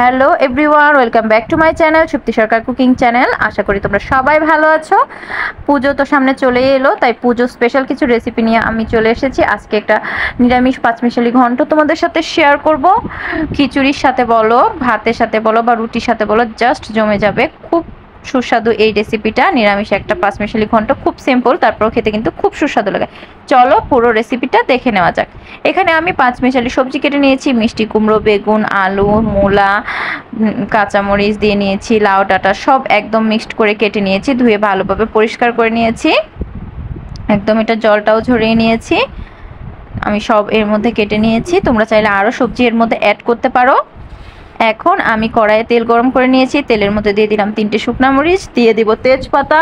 Hello everyone, welcome back to my channel Supti Sarkar cooking channel. আশা করি তোমরা সবাই ভালো আছো। পুজো তো সামনে চলে এলো, তাই পুজো স্পেশাল কিছু রেসিপি নিয়ে আমি চলে এসেছি। আজকে একটা নিরামিষ পাঁচমিশালি ঘন্ট তোমাদের সাথে শেয়ার করব। খিচুড়ির সাথে বলো, ভাতের সাথে বলো বা রুটির সাথে বলো, জাস্ট জমে যাবে। খুব সুস্বাদু এই রেসিপিটা। নিরামিষ একটা পাঁচমিশালি ঘন্ট, খুব সিম্পল, তারপর খেতে কিন্তু খুব সুস্বাদু লাগে। চলো পুরো রেসিপিটা দেখে নেওয়া যাক। এখানে আমি পাঁচমিশালি সবজি কেটে নিয়েছি। মিষ্টি কুমড়ো, বেগুন, আলু, মূলা, কাঁচামরিচ দিয়ে নিয়েছি, লাউ ডাঁটা সব একদম মিক্সড করে কেটে নিয়েছি। ধুয়ে ভালোভাবে পরিষ্কার করে নিয়েছি, একদম এটা জলটাও ঝরিয়ে নিয়েছি। আমি সব এর মধ্যে কেটে নিয়েছি। তোমরা চাইলে আরও সবজি এর মধ্যে অ্যাড করতে পারো। এখন আমি কড়াইয়ে তেল গরম করে নিয়েছি। তেলের মধ্যে দিয়ে দিলাম 3টে শুকনো মরিচ, দিয়ে দিব তেজপাতা।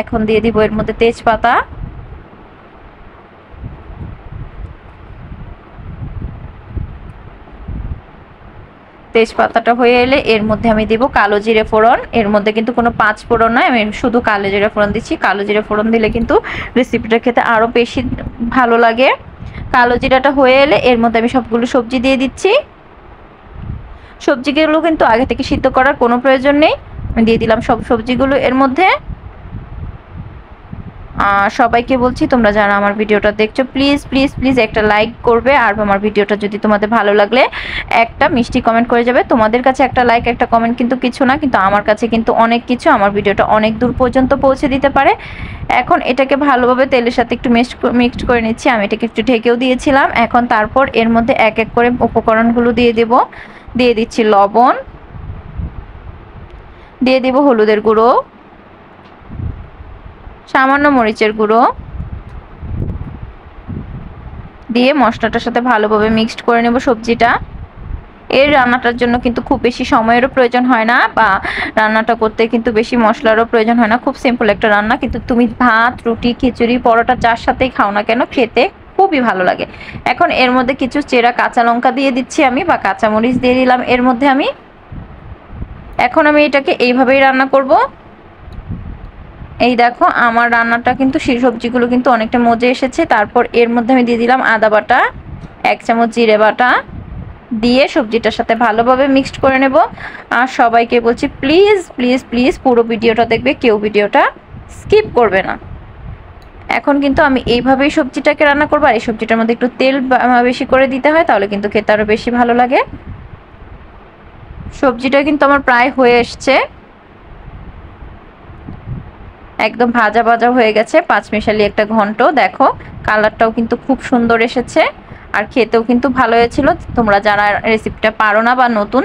এখন দিয়ে দিব এর মধ্যে তেজপাতা। তেজপাতাটা হয়ে এলে এর মধ্যে আমি দিব কালো জিরে ফোড়ন। এর মধ্যে কিন্তু কোনো পাঁচ ফোড়ন নয়, আমি শুধু কালো জিরে ফোড়ন দিচ্ছি। কালো জিরে ফোড়ন দিলে কিন্তু রেসিপিটা খেতে আরও বেশি ভালো লাগে। কালো জিরাটা হয়ে এলে এর মধ্যে আমি সবগুলো সবজি দিয়ে দিচ্ছি। সবজিগুলো কিন্তু আগে থেকে সিদ্ধ করার কোনো প্রয়োজন নেই। আমি দিয়ে দিলাম সব সবজিগুলো এর মধ্যে। সবাইকে বলছি, তোমরা যারা আমার ভিডিওটা দেখছো প্লিজ প্লিজ প্লিজ একটা লাইক করবে। আর আমার ভিডিওটা যদি তোমাদের ভালো লাগলে একটা মিষ্টি কমেন্ট করে যাবে। তোমাদের কাছে একটা লাইক একটা কমেন্ট কিন্তু কিছু না, কিন্তু আমার কাছে কিন্তু অনেক কিছু। আমার ভিডিওটা অনেক দূর পর্যন্ত পৌঁছে দিতে পারে। এখন এটাকে ভালোভাবে তেলের সাথে একটু মিক্সড করে নিচ্ছি। আমি এটাকে একটু ঢেকেও দিয়েছিলাম। এখন তারপর এর মধ্যে এক এক করে উপকরণগুলো দিয়ে দেব। দিয়ে দিচ্ছি লবণ, দিয়ে দিব হলুদের গুঁড়ো, সামান্য মরিচের গুঁড়ো দিয়ে মশলাটার সাথে ভালোভাবে মিক্সড করে নেব সবজিটা। এর রান্নাটার জন্য কিন্তু খুব বেশি সময়েরও প্রয়োজন হয় না, বা রান্নাটা করতে কিন্তু বেশি মশলারও প্রয়োজন হয় না। খুব সিম্পল একটা রান্না, কিন্তু তুমি ভাত, রুটি, খিচুড়ি, পরোটা যার সাথেই খাও না কেন খেতে খুবই ভালো লাগে। এখন এর মধ্যে কিছু চেরা কাঁচা লঙ্কা দিয়ে দিচ্ছি আমি, বা কাঁচামরিচ দিয়ে দিলাম এর মধ্যে আমি। এখন আমি এটাকে এইভাবেই রান্না করব। এই দেখো আমার রান্নাটা কিন্তু সবজিগুলো কিন্তু অনেকটা মজে এসেছে। তারপর এর মধ্যে আমি দিয়ে দিলাম আদা বাটা, 1 চামচ জিরে বাটা দিয়ে সবজিটার সাথে ভালোভাবে মিক্সড করে নেব। আর সবাইকে বলছি প্লিজ প্লিজ প্লিজ পুরো ভিডিওটা দেখবে, কেউ ভিডিওটা স্কিপ করবে না। এখন কিন্তু আমি এইভাবেই সবজিটাকে রান্না করবো। আর এই সবজিটার মধ্যে একটু তেল বেশি করে দিতে হয়, তাহলে কিন্তু খেতে আরও বেশি ভালো লাগে। সবজিটা কিন্তু আমার প্রায় হয়ে এসছে, একদম ভাজা ভাজা হয়ে গেছে। পাঁচমিশালি একটা ঘন্ট, দেখো কালারটাও কিন্তু খুব সুন্দর এসেছে, আর খেতেও কিন্তু ভালো হয়েছিল। তোমরা যারা রেসিপিটা পারো না বা নতুন,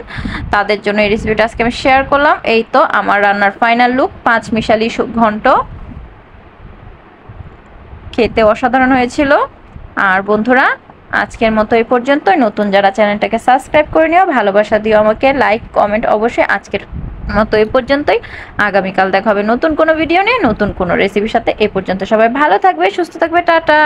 তাদের জন্য এই রেসিপিটা আজকে আমি শেয়ার করলাম। এই তো আমার রান্নার ফাইনাল লুক, পাঁচমিশালি ঘন্ট। খেতে অসাধারণ হয়েছিল। আর বন্ধুরা, আজকের মতো এই পর্যন্তই। নতুন যারা চ্যানেলটাকে সাবস্ক্রাইব করে নিও, ভালোবাসা দিও আমাকে, লাইক কমেন্ট অবশ্যই। আজকের মতো এই পর্যন্তই। আগামীকাল দেখা হবে নতুন কোনো ভিডিও নিয়ে, নতুন কোনো রেসিপির সাথে। এ পর্যন্ত সবাই ভালো থাকবে, সুস্থ থাকবে, টাটা।